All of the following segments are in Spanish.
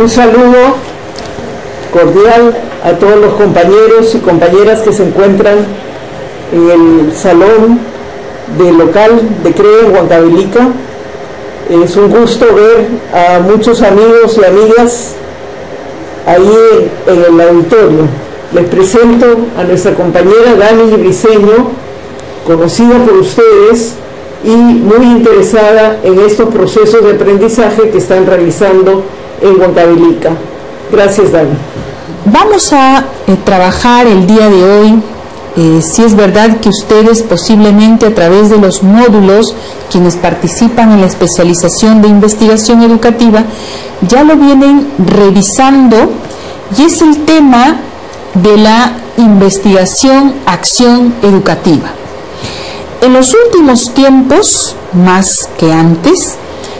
Un saludo cordial a todos los compañeros y compañeras que se encuentran en el salón del local de CREE en Huancavelica. Es un gusto ver a muchos amigos y amigas ahí en el auditorio. Les presento a nuestra compañera Dani Briceño, conocida por ustedes y muy interesada en estos procesos de aprendizaje que están realizando en Huancavelica. Gracias, Dani. Vamos a trabajar el día de hoy. Si es verdad que ustedes posiblemente a través de los módulos, quienes participan en la especialización de investigación educativa, ya lo vienen revisando, y es el tema de la investigación-acción educativa. En los últimos tiempos, más que antes,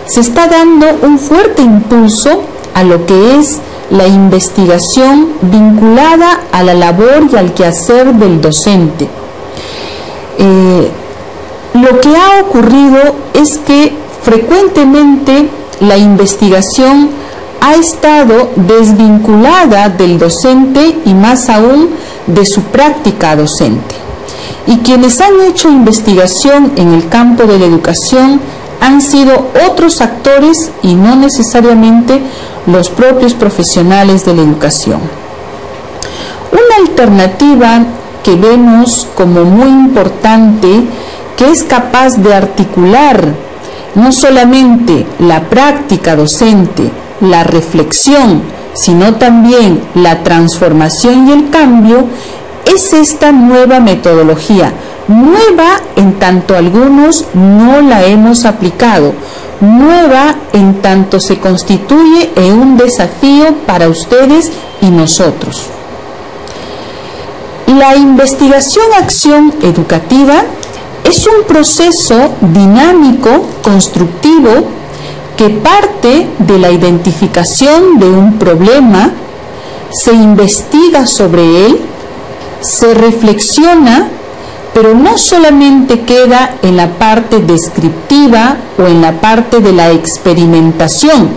se está dando un fuerte impulso a lo que es la investigación vinculada a la labor y al quehacer del docente. Lo que ha ocurrido es que frecuentemente la investigación ha estado desvinculada del docente y más aún de su práctica docente. Y quienes han hecho investigación en el campo de la educación han sido otros actores y no necesariamente los propios profesionales de la educación. Una alternativa que vemos como muy importante, que es capaz de articular no solamente la práctica docente, la reflexión, sino también la transformación y el cambio, es esta nueva metodología. Nueva en tanto algunos no la hemos aplicado, nueva en tanto se constituye en un desafío para ustedes y nosotros. La investigación-acción educativa es un proceso dinámico, constructivo, que parte de la identificación de un problema, se investiga sobre él, se reflexiona, pero no solamente queda en la parte descriptiva o en la parte de la experimentación.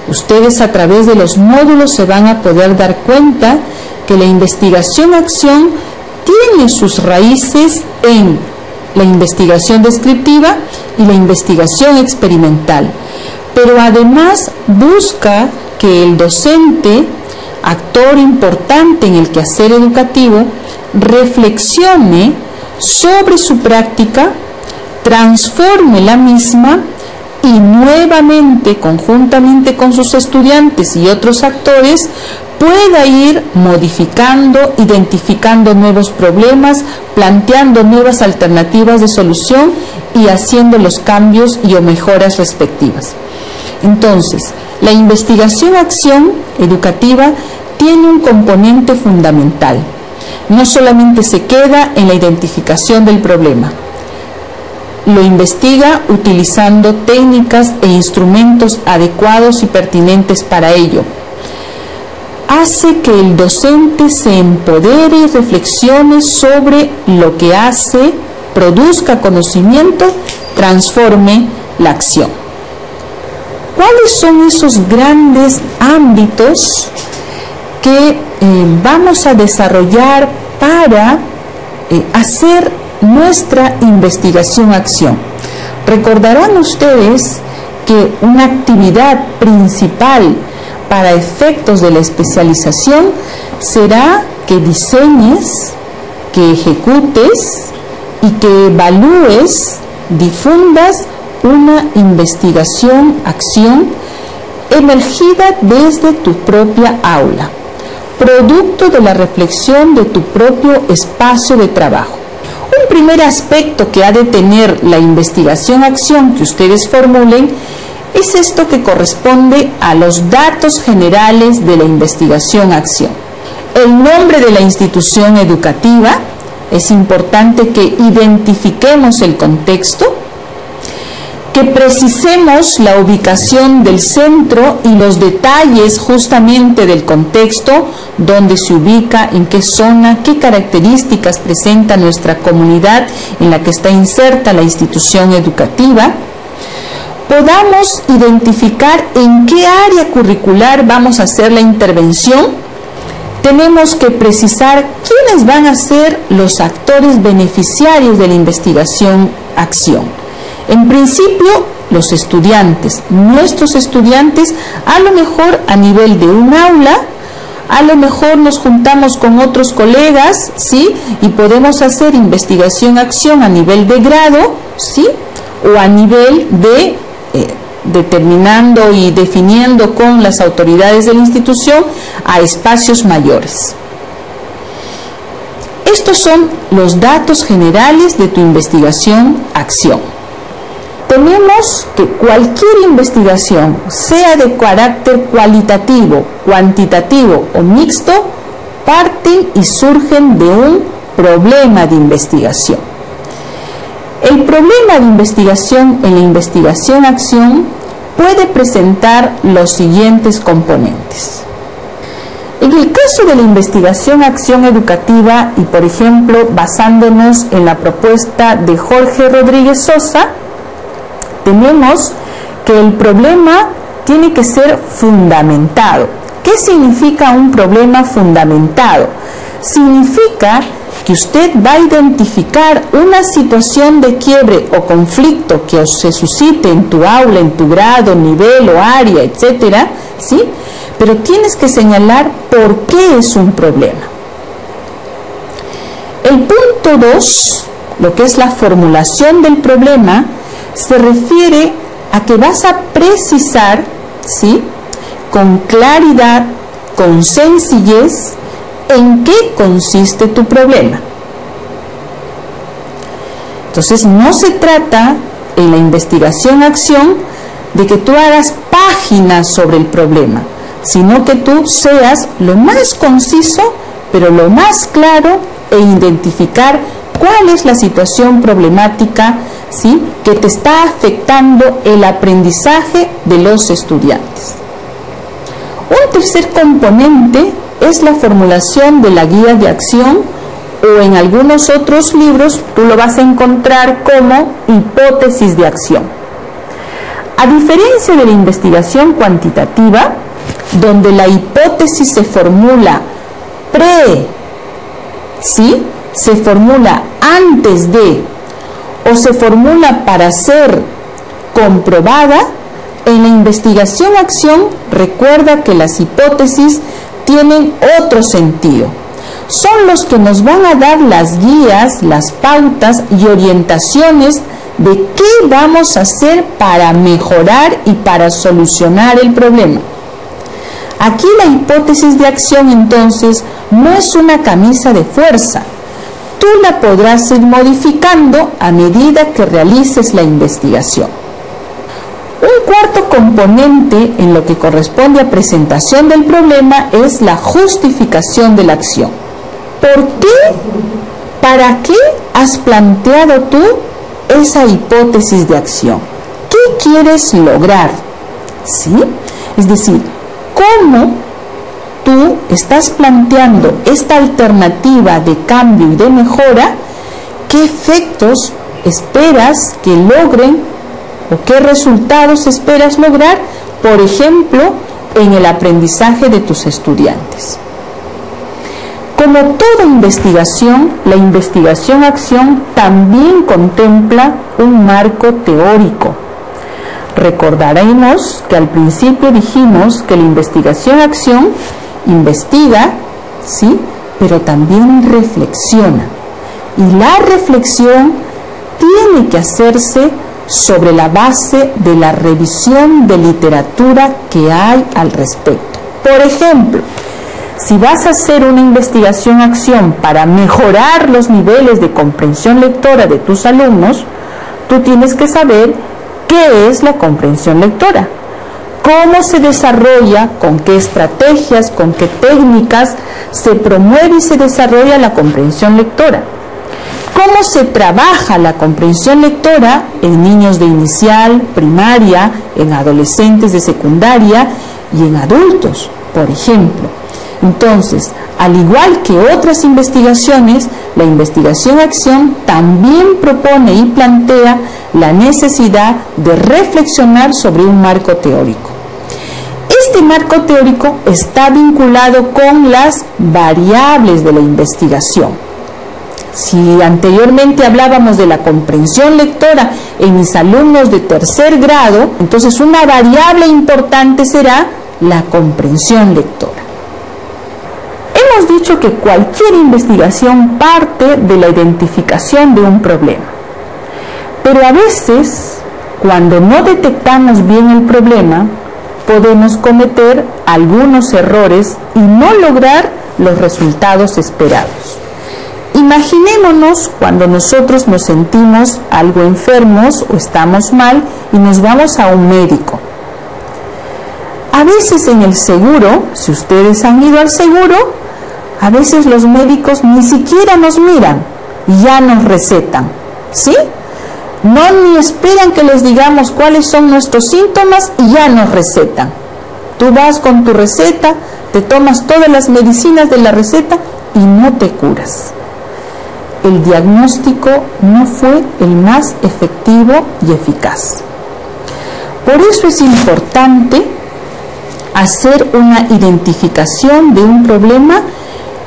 Ustedes a través de los módulos se van a poder dar cuenta que la investigación-acción tiene sus raíces en la investigación descriptiva y la investigación experimental, pero además busca que el docente, actor importante en el quehacer educativo, reflexione sobre su práctica, transforme la misma y nuevamente, conjuntamente con sus estudiantes y otros actores, pueda ir modificando, identificando nuevos problemas, planteando nuevas alternativas de solución y haciendo los cambios y o mejoras respectivas. Entonces, la investigación-acción educativa tiene un componente fundamental. No solamente se queda en la identificación del problema, lo investiga utilizando técnicas e instrumentos adecuados y pertinentes para ello. Hace que el docente se empodere y reflexione sobre lo que hace, produzca conocimiento, transforme la acción. ¿Cuáles son esos grandes ámbitos que vamos a desarrollar para hacer nuestra investigación-acción? Recordarán ustedes que una actividad principal para efectos de la especialización será que diseñes, que ejecutes y que evalúes, difundas una investigación-acción emergida desde tu propia aula, producto de la reflexión de tu propio espacio de trabajo. Un primer aspecto que ha de tener la investigación-acción que ustedes formulen es esto que corresponde a los datos generales de la investigación-acción. El nombre de la institución educativa, es importante que identifiquemos el contexto, que precisemos la ubicación del centro y los detalles justamente del contexto, dónde se ubica, en qué zona, qué características presenta nuestra comunidad en la que está inserta la institución educativa. podamos identificar en qué área curricular vamos a hacer la intervención, tenemos que precisar quiénes van a ser los actores beneficiarios de la investigación-acción. En principio, los estudiantes, nuestros estudiantes, a lo mejor a nivel de un aula, a lo mejor nos juntamos con otros colegas, ¿sí? Y podemos hacer investigación-acción a nivel de grado, ¿sí? O a nivel de determinando y definiendo con las autoridades de la institución a espacios mayores. Estos son los datos generales de tu investigación-acción. Tenemos que cualquier investigación, sea de carácter cualitativo, cuantitativo o mixto, parten y surgen de un problema de investigación. El problema de investigación en la investigación-acción puede presentar los siguientes componentes. En el caso de la investigación-acción educativa y, por ejemplo, basándonos en la propuesta de Jorge Rodríguez Sosa, tenemos que el problema tiene que ser fundamentado. ¿Qué significa un problema fundamentado? Significa que usted va a identificar una situación de quiebre o conflicto que se suscite en tu aula, en tu grado, nivel o área, etcétera, ¿sí? Pero tienes que señalar por qué es un problema. El punto 2, lo que es la formulación del problema, se refiere a que vas a precisar, ¿sí?, con claridad, con sencillez, en qué consiste tu problema. Entonces, no se trata en la investigación-acción de que tú hagas páginas sobre el problema, sino que tú seas lo más conciso, pero lo más claro, e identificar cuál es la situación problemática, ¿sí?, que te está afectando el aprendizaje de los estudiantes. Un tercer componente es la formulación de la guía de acción, o en algunos otros libros tú lo vas a encontrar como hipótesis de acción. A diferencia de la investigación cuantitativa, donde la hipótesis se formula ¿sí?, se formula antes de o se formula para ser comprobada, en la investigación-acción recuerda que las hipótesis tienen otro sentido. Son los que nos van a dar las guías, las pautas y orientaciones de qué vamos a hacer para mejorar y para solucionar el problema. Aquí la hipótesis de acción, entonces, no es una camisa de fuerza. Tú la podrás ir modificando a medida que realices la investigación. Un cuarto componente en lo que corresponde a presentación del problema es la justificación de la acción. ¿Por qué? ¿Para qué has planteado tú esa hipótesis de acción? ¿Qué quieres lograr? ¿Sí? Es decir, ¿cómo tú estás planteando esta alternativa de cambio y de mejora? ¿Qué efectos esperas que logren o qué resultados esperas lograr, por ejemplo, en el aprendizaje de tus estudiantes? Como toda investigación, la investigación-acción también contempla un marco teórico. Recordaremos que al principio dijimos que la investigación-acción investiga, ¿sí?, pero también reflexiona. Y la reflexión tiene que hacerse sobre la base de la revisión de literatura que hay al respecto. Por ejemplo, si vas a hacer una investigación-acción para mejorar los niveles de comprensión lectora de tus alumnos, tú tienes que saber qué es la comprensión lectora, cómo se desarrolla, con qué estrategias, con qué técnicas se promueve y se desarrolla la comprensión lectora, cómo se trabaja la comprensión lectora en niños de inicial, primaria, en adolescentes de secundaria y en adultos, por ejemplo. Entonces, al igual que otras investigaciones, la investigación-acción también propone y plantea la necesidad de reflexionar sobre un marco teórico. Este marco teórico está vinculado con las variables de la investigación. Si anteriormente hablábamos de la comprensión lectora en mis alumnos de tercer grado, entonces una variable importante será la comprensión lectora. Hemos dicho que cualquier investigación parte de la identificación de un problema, pero a veces, cuando no detectamos bien el problema, podemos cometer algunos errores y no lograr los resultados esperados. Imaginémonos cuando nosotros nos sentimos algo enfermos o estamos mal y nos vamos a un médico. A veces en el seguro, si ustedes han ido al seguro, a veces los médicos ni siquiera nos miran y ya nos recetan, ¿sí? No ni esperan que les digamos cuáles son nuestros síntomas y ya nos recetan. Tú vas con tu receta, te tomas todas las medicinas de la receta y no te curas. El diagnóstico no fue el más efectivo y eficaz. Por eso es importante hacer una identificación de un problema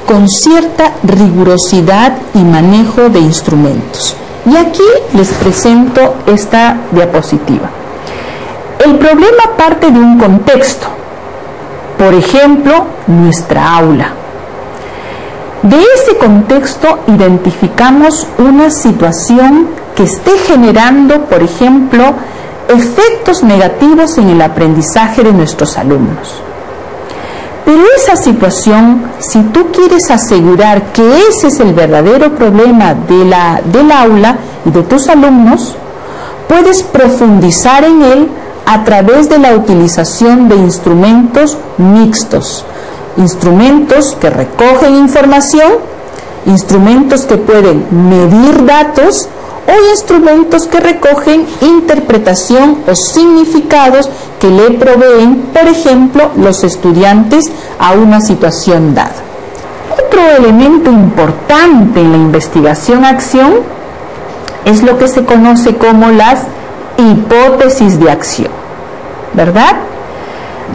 con cierta rigurosidad y manejo de instrumentos. Y aquí les presento esta diapositiva. El problema parte de un contexto, por ejemplo, nuestra aula. De ese contexto identificamos una situación que esté generando, por ejemplo, efectos negativos en el aprendizaje de nuestros alumnos. Pero esa situación, si tú quieres asegurar que ese es el verdadero problema del aula y de tus alumnos, puedes profundizar en él a través de la utilización de instrumentos mixtos, instrumentos que recogen información, instrumentos que pueden medir datos o instrumentos que recogen interpretación o significados que le proveen, por ejemplo, los estudiantes a una situación dada. Otro elemento importante en la investigación-acción es lo que se conoce como las hipótesis de acción, ¿verdad?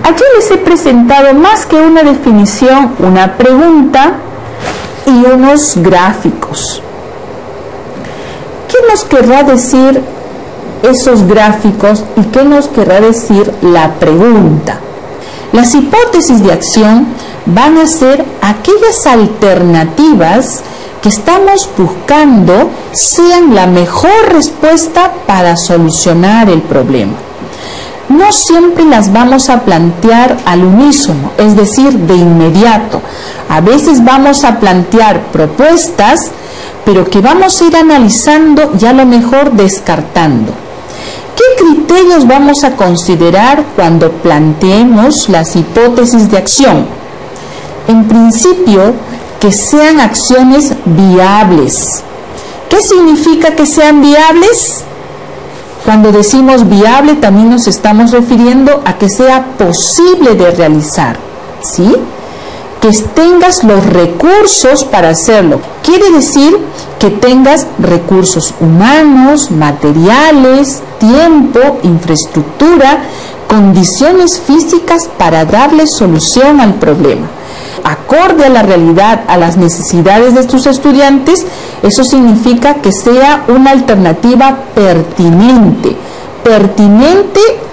Aquí les he presentado más que una definición, una pregunta y unos gráficos. ¿Qué nos querrá decir esos gráficos y qué nos querrá decir la pregunta? Las hipótesis de acción van a ser aquellas alternativas que estamos buscando sean la mejor respuesta para solucionar el problema. No siempre las vamos a plantear al unísono, es decir, de inmediato. A veces vamos a plantear propuestas, pero que vamos a ir analizando y a lo mejor descartando. ¿Qué criterios vamos a considerar cuando planteemos las hipótesis de acción? En principio, que sean acciones viables. ¿Qué significa que sean viables? Cuando decimos viable también nos estamos refiriendo a que sea posible de realizar, ¿sí? Que tengas los recursos para hacerlo. Quiere decir que tengas recursos humanos, materiales, tiempo, infraestructura, condiciones físicas para darle solución al problema. Acorde a la realidad, a las necesidades de tus estudiantes, eso significa que sea una alternativa pertinente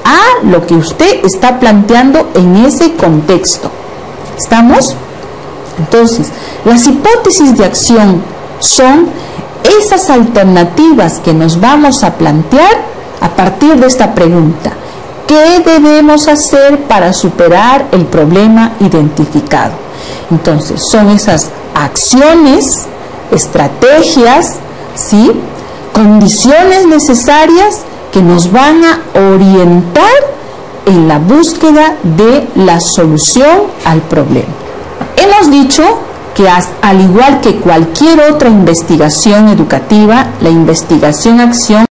a lo que usted está planteando en ese contexto. ¿Estamos? Entonces, las hipótesis de acción son esas alternativas que nos vamos a plantear a partir de esta pregunta. ¿Qué debemos hacer para superar el problema identificado? Entonces, son esas acciones, estrategias, ¿sí? Condiciones necesarias que nos van a orientar en la búsqueda de la solución al problema. Hemos dicho que al igual que cualquier otra investigación educativa, la investigación-acción